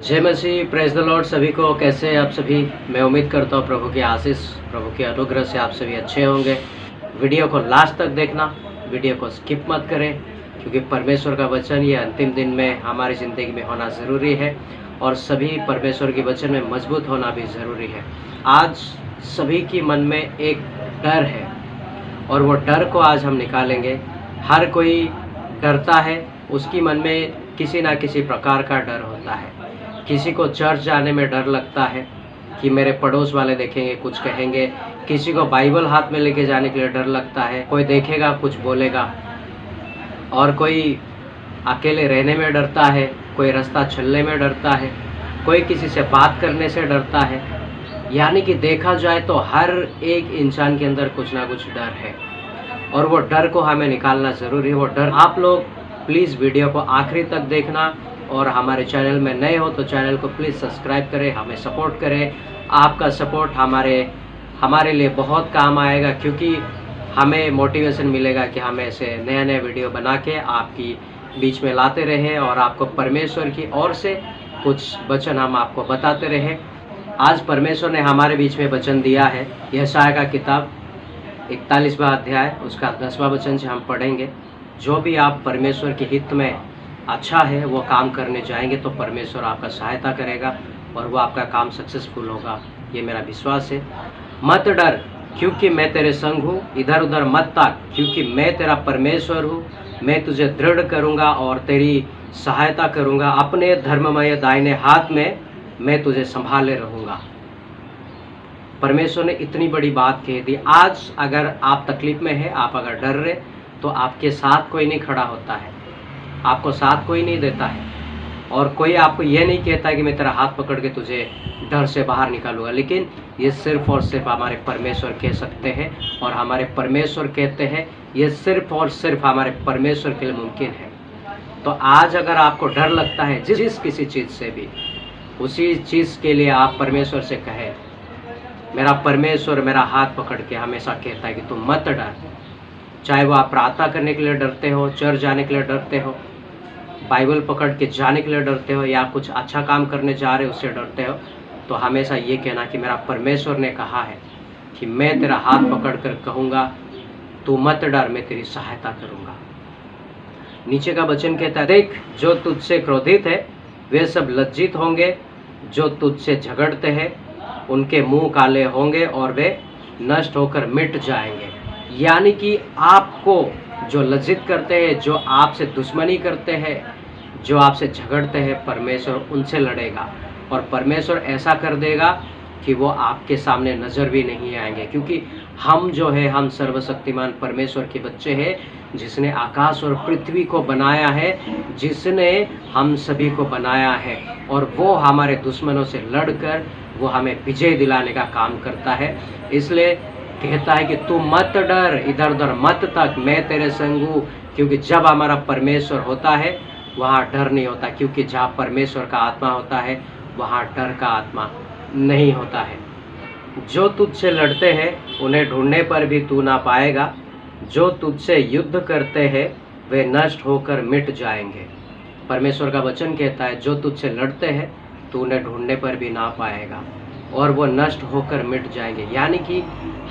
जय मसीह, praise the Lord. सभी को कैसे हैं आप सभी। मैं उम्मीद करता हूँ प्रभु की आशीष, प्रभु के अनुग्रह से आप सभी अच्छे होंगे। वीडियो को लास्ट तक देखना, वीडियो को स्किप मत करें, क्योंकि परमेश्वर का वचन ये अंतिम दिन में हमारी ज़िंदगी में होना ज़रूरी है और सभी परमेश्वर के वचन में मजबूत होना भी ज़रूरी है। आज सभी की मन में एक डर है और वो डर को आज हम निकालेंगे। हर कोई डरता है, उसकी मन में किसी ना किसी प्रकार का डर होता है। किसी को चर्च जाने में डर लगता है कि मेरे पड़ोस वाले देखेंगे, कुछ कहेंगे। किसी को बाइबल हाथ में लेके जाने के लिए डर लगता है, कोई देखेगा कुछ बोलेगा। और कोई अकेले रहने में डरता है, कोई रास्ता चलने में डरता है, कोई किसी से बात करने से डरता है। यानी कि देखा जाए तो हर एक इंसान के अंदर कुछ ना कुछ डर है और वो डर को हमें निकालना ज़रूरी है। वो डर आप लोग प्लीज़ वीडियो को आखिरी तक देखना और हमारे चैनल में नए हो तो चैनल को प्लीज़ सब्सक्राइब करें, हमें सपोर्ट करें। आपका सपोर्ट हमारे लिए बहुत काम आएगा, क्योंकि हमें मोटिवेशन मिलेगा कि हम ऐसे नया नया वीडियो बना के आपकी बीच में लाते रहें और आपको परमेश्वर की ओर से कुछ वचन हम आपको बताते रहें। आज परमेश्वर ने हमारे बीच में वचन दिया है। यशायाह का किताब 41वां अध्याय उसका 10वां वचन से हम पढ़ेंगे। जो भी आप परमेश्वर के हित में अच्छा है वो काम करने जाएंगे तो परमेश्वर आपका सहायता करेगा और वो आपका काम सक्सेसफुल होगा, ये मेरा विश्वास है। मत डर, क्योंकि मैं तेरे संग हूँ। इधर उधर मत ताक, क्योंकि मैं तेरा परमेश्वर हूँ। मैं तुझे दृढ़ करूँगा और तेरी सहायता करूँगा। अपने धर्ममय दाहिने हाथ में मैं तुझे संभाले रहूँगा। परमेश्वर ने इतनी बड़ी बात कह दी। आज अगर आप तकलीफ में है, आप अगर डर रहे, तो आपके साथ कोई नहीं खड़ा होता है, आपको साथ कोई नहीं देता है और कोई आपको ये नहीं कहता है कि मैं तेरा हाथ पकड़ के तुझे डर से बाहर निकालूंगा। लेकिन ये सिर्फ और सिर्फ हमारे परमेश्वर कह सकते हैं और हमारे परमेश्वर कहते हैं। ये सिर्फ और सिर्फ हमारे परमेश्वर के लिए मुमकिन है। तो आज अगर आपको डर लगता है जिस किसी चीज़ से भी, उसी चीज़ के लिए आप परमेश्वर से कहें, मेरा परमेश्वर मेरा हाथ पकड़ के हमेशा कहता है कि तुम मत डर। चाहे वो आप प्रार्थना करने के लिए डरते हो, चर्च जाने के लिए डरते हो, बाइबल पकड़ के जाने के लिए डरते हो, या कुछ अच्छा काम करने जा रहे हो उससे डरते हो, तो हमेशा ये कहना कि मेरा परमेश्वर ने कहा है कि मैं तेरा हाथ पकड़ कर कहूँगा तू मत डर, मैं तेरी सहायता करूँगा। नीचे का वचन कहता है, देख जो तुझसे क्रोधित है वे सब लज्जित होंगे, जो तुझसे झगड़ते हैं उनके मुंह काले होंगे और वे नष्ट होकर मिट जाएंगे। यानी कि आपको जो लज्जित करते हैं, जो आपसे दुश्मनी करते हैं, जो आपसे झगड़ते हैं, परमेश्वर उनसे लड़ेगा और परमेश्वर ऐसा कर देगा कि वो आपके सामने नज़र भी नहीं आएंगे। क्योंकि हम जो है, हम सर्वशक्तिमान परमेश्वर के बच्चे हैं, जिसने आकाश और पृथ्वी को बनाया है, जिसने हम सभी को बनाया है, और वो हमारे दुश्मनों से लड़कर वो हमें विजय दिलाने का काम करता है। इसलिए कहता है कि तू मत डर, इधर उधर मत तक, मैं तेरे संग हूँ। क्योंकि जब हमारा परमेश्वर होता है वहाँ डर नहीं होता, क्योंकि जहाँ परमेश्वर का आत्मा होता है वहाँ डर का आत्मा नहीं होता है। जो तुझसे लड़ते हैं उन्हें ढूंढने पर भी तू ना पाएगा, जो तुझसे युद्ध करते हैं वे नष्ट होकर मिट जाएंगे। परमेश्वर का वचन कहता है जो तुझसे लड़ते हैं तू उन्हें ढूंढने पर भी ना पाएगा और वो नष्ट होकर मिट जाएंगे। यानी कि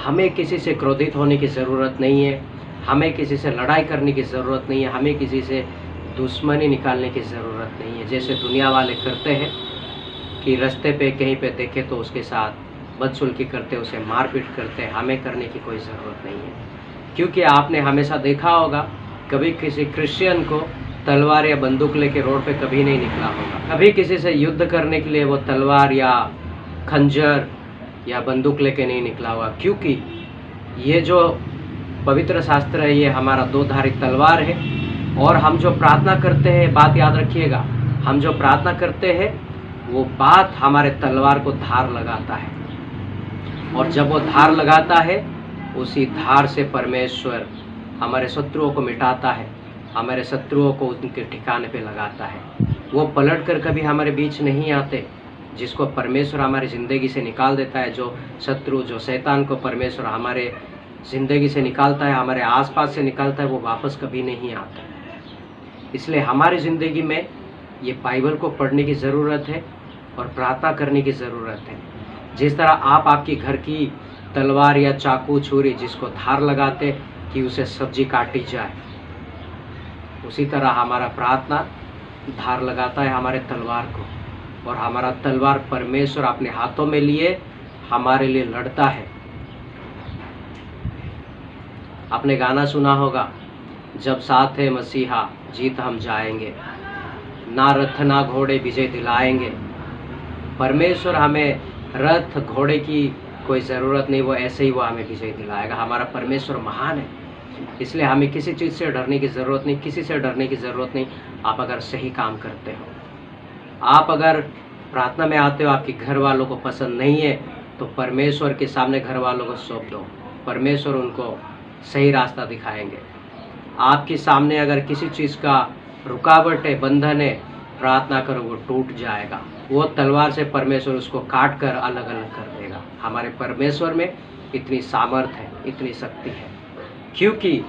हमें किसी से क्रोधित होने की ज़रूरत नहीं है, हमें किसी से लड़ाई करने की ज़रूरत नहीं है, हमें किसी से दुश्मनी निकालने की ज़रूरत नहीं है। जैसे दुनिया वाले करते हैं कि रास्ते पे कहीं पे देखे तो उसके साथ बदसलूकी करते, उसे मारपीट करते हैं। हमें करने की कोई ज़रूरत नहीं है, क्योंकि आपने हमेशा देखा होगा कभी किसी क्रिश्चियन को तलवार या बंदूक लेके रोड पे कभी नहीं निकला होगा। कभी किसी से युद्ध करने के लिए वो तलवार या खंजर या बंदूक लेके नहीं निकला हुआ, क्योंकि ये जो पवित्र शास्त्र है ये हमारा दो धारी तलवार है। और हम जो प्रार्थना करते हैं, बात याद रखिएगा, हम जो प्रार्थना करते हैं वो बात हमारे तलवार को धार लगाता है, और जब वो धार लगाता है उसी धार से परमेश्वर हमारे शत्रुओं को मिटाता है, हमारे शत्रुओं को उनके ठिकाने पे लगाता है। वो पलट कर कभी हमारे बीच नहीं आते। जिसको परमेश्वर हमारी ज़िंदगी से निकाल देता है, जो शत्रु, जो शैतान को परमेश्वर हमारे ज़िंदगी से निकालता है, हमारे आसपास से निकालता है, वो वापस कभी नहीं आता। इसलिए हमारी ज़िंदगी में ये बाइबल को पढ़ने की ज़रूरत है और प्रार्थना करने की ज़रूरत है। जिस तरह आप आपकी घर की तलवार या चाकू छुरी जिसको धार लगाते कि उसे सब्जी काटी जाए, उसी तरह हमारा प्रार्थना धार लगाता है हमारे तलवार को, और हमारा तलवार परमेश्वर अपने हाथों में लिए हमारे लिए लड़ता है। आपने गाना सुना होगा, जब साथ है मसीहा जीत हम जाएंगे, ना रथ ना घोड़े विजय दिलाएंगे। परमेश्वर हमें रथ घोड़े की कोई ज़रूरत नहीं, वो ऐसे ही वो हमें विजय दिलाएगा। हमारा परमेश्वर महान है, इसलिए हमें किसी चीज़ से डरने की ज़रूरत नहीं, किसी से डरने की ज़रूरत नहीं। आप अगर सही काम करते हो, आप अगर प्रार्थना में आते हो, आपके घर वालों को पसंद नहीं है तो परमेश्वर के सामने घर वालों को सौंप दो, परमेश्वर उनको सही रास्ता दिखाएंगे। आपके सामने अगर किसी चीज़ का रुकावट है, बंधन है, प्रार्थना करो, वो टूट जाएगा। वो तलवार से परमेश्वर उसको काट कर अलग अलग कर देगा। हमारे परमेश्वर में इतनी सामर्थ है, इतनी शक्ति है, क्योंकि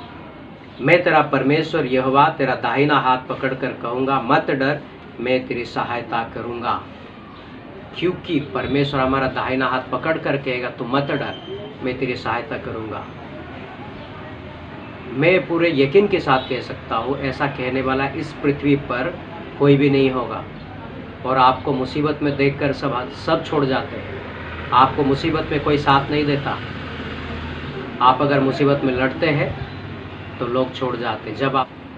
मैं तेरा परमेश्वर यहोवा तेरा दाहिना हाथ पकड़कर कहूँगा, मत डर, मैं तेरी सहायता करूँगा। क्योंकि परमेश्वर हमारा दाहिना हाथ पकड़ कर कहेगा, तू मत डर, मैं तेरी सहायता करूँगा। मैं पूरे यकीन के साथ कह सकता हूँ, ऐसा कहने वाला इस पृथ्वी पर कोई भी नहीं होगा। और आपको मुसीबत में देखकर सब छोड़ जाते हैं। आपको मुसीबत में कोई साथ नहीं देता। आप अगर मुसीबत में लड़ते हैं तो लोग छोड़ जाते हैं।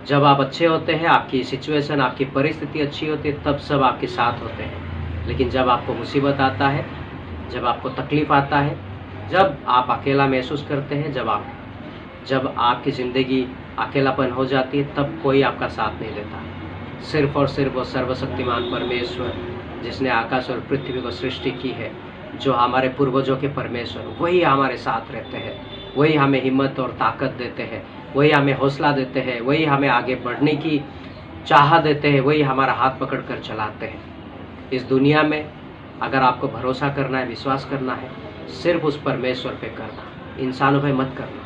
जब आप अच्छे होते हैं, आपकी सिचुएशन, आपकी परिस्थिति अच्छी होती है, तब सब आपके साथ होते हैं। लेकिन जब आपको मुसीबत आता है, जब आपको तकलीफ़ आता है, जब आप अकेला महसूस करते हैं, जब आपकी ज़िंदगी अकेलापन हो जाती है, तब कोई आपका साथ नहीं देता। सिर्फ और सिर्फ वो सर्वशक्तिमान परमेश्वर जिसने आकाश और पृथ्वी को सृष्टि की है, जो हमारे पूर्वजों के परमेश्वर, वही हमारे साथ रहते हैं। वही हमें हिम्मत और ताकत देते हैं, वही हमें हौसला देते हैं, वही हमें आगे बढ़ने की चाह देते हैं, वही हमारा हाथ पकड़ कर चलाते हैं। इस दुनिया में अगर आपको भरोसा करना है, विश्वास करना है, सिर्फ उस परमेश्वर पे करना, इंसानों पे मत करना।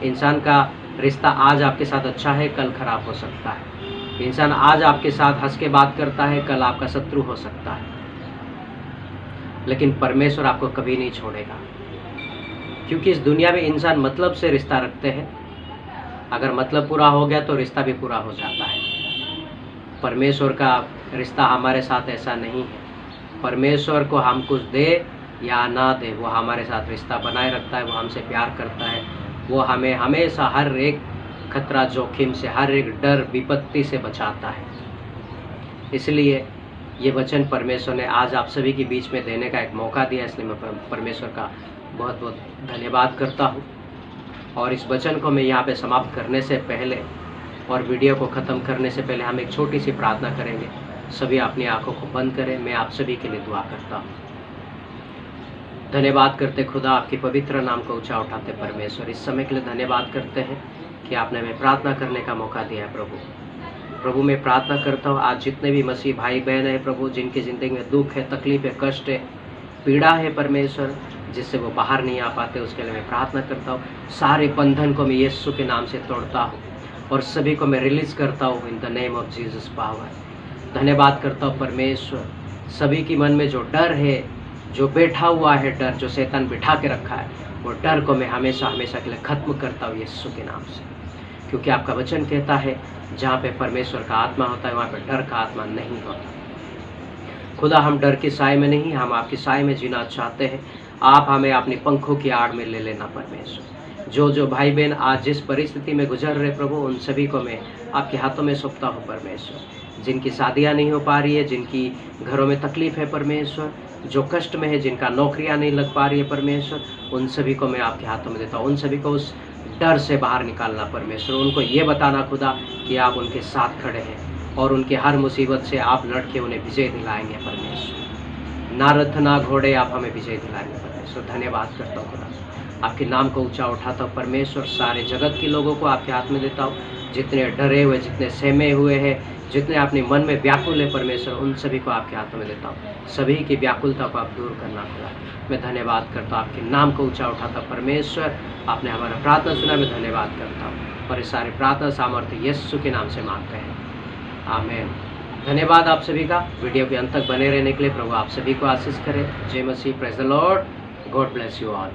इंसान का रिश्ता आज आपके साथ अच्छा है, कल खराब हो सकता है। इंसान आज आपके साथ हंस के बात करता है, कल आपका शत्रु हो सकता है। लेकिन परमेश्वर आपको कभी नहीं छोड़ेगा, क्योंकि इस दुनिया में इंसान मतलब से रिश्ता रखते हैं। अगर मतलब पूरा हो गया तो रिश्ता भी पूरा हो जाता है। परमेश्वर का रिश्ता हमारे साथ ऐसा नहीं है। परमेश्वर को हम कुछ दे या ना दे, वो हमारे साथ रिश्ता बनाए रखता है, वो हमसे प्यार करता है, वो हमें हमेशा हर एक खतरा, जोखिम से, हर एक डर, विपत्ति से बचाता है। इसलिए ये वचन परमेश्वर ने आज आप सभी के बीच में देने का एक मौका दिया, इसलिए मैं परमेश्वर का बहुत बहुत धन्यवाद करता हूँ। और इस वचन को मैं यहाँ पे समाप्त करने से पहले और वीडियो को ख़त्म करने से पहले हम एक छोटी सी प्रार्थना करेंगे। सभी अपनी आंखों को बंद करें। मैं आप सभी के लिए दुआ करता हूँ। धन्यवाद करते खुदा, आपके पवित्र नाम को ऊंचा उठाते परमेश्वर, इस समय के लिए धन्यवाद करते हैं कि आपने हमें प्रार्थना करने का मौका दिया है। प्रभु मैं प्रार्थना करता हूँ, आज जितने भी मसीह भाई बहन हैं प्रभु, जिनकी ज़िंदगी में दुख है, तकलीफ है, कष्ट है, पीड़ा है परमेश्वर, जिससे वो बाहर नहीं आ पाते, उसके लिए मैं प्रार्थना करता हूँ। सारे बंधन को मैं यीशु के नाम से तोड़ता हूँ और सभी को मैं रिलीज़ करता हूँ in the name of Jesus power. धन्यवाद करता हूँ परमेश्वर, सभी के मन में जो डर है, जो बैठा हुआ है डर, जो शैतान बिठा के रखा है, वो डर को मैं हमेशा हमेशा के लिए ख़त्म करता हूँ यीशु के नाम से। क्योंकि आपका वचन कहता है, जहाँ पे परमेश्वर का आत्मा होता है वहाँ पे डर का आत्मा नहीं होता। खुदा, हम डर की साए में नहीं, हम आपकी साए में जीना चाहते हैं। आप हमें अपनी पंखों की आड़ में ले लेना परमेश्वर। जो भाई बहन आज जिस परिस्थिति में गुजर रहे प्रभु, उन सभी को मैं आपके हाथों में सौंपता हूँ परमेश्वर। जिनकी शादियाँ नहीं हो पा रही है, जिनकी घरों में तकलीफ़ है परमेश्वर, जो कष्ट में है, जिनका नौकरियाँ नहीं लग पा रही है परमेश्वर, उन सभी को मैं आपके हाथों में देता हूँ। उन सभी को उस डर से बाहर निकालना परमेश्वर। उनको ये बताना खुदा कि आप उनके साथ खड़े हैं और उनके हर मुसीबत से आप लड़के उन्हें विजय दिलाएंगे परमेश्वर। ना रथ ना घोड़े, आप हमें विजय दिलाएंगे परमेश्वर। धन्यवाद करता हूँ खुदा, आपके नाम को ऊंचा उठाता हूँ परमेश्वर। सारे जगत के लोगों को आपके हाथ में देता हूँ, जितने डरे हुए, जितने सहमे हुए हैं, जितने अपने मन में व्याकुल है परमेश्वर, उन सभी को आपके हाथों में देता हूँ। सभी की व्याकुलता को आप दूर करना खुदा। मैं धन्यवाद करता हूँ, आपके नाम को ऊंचा उठाता हूँ परमेश्वर। आपने हमारा प्रार्थना सुना, मैं धन्यवाद करता हूँ और इस सारे प्रार्थना सामर्थ्य यीशु के नाम से मांगते हैं, आमीन। धन्यवाद आप सभी का वीडियो के अंत तक बने रहने के लिए। प्रभु आप सभी को आशीष करे। जय मसीह, praise the Lord, God bless you all.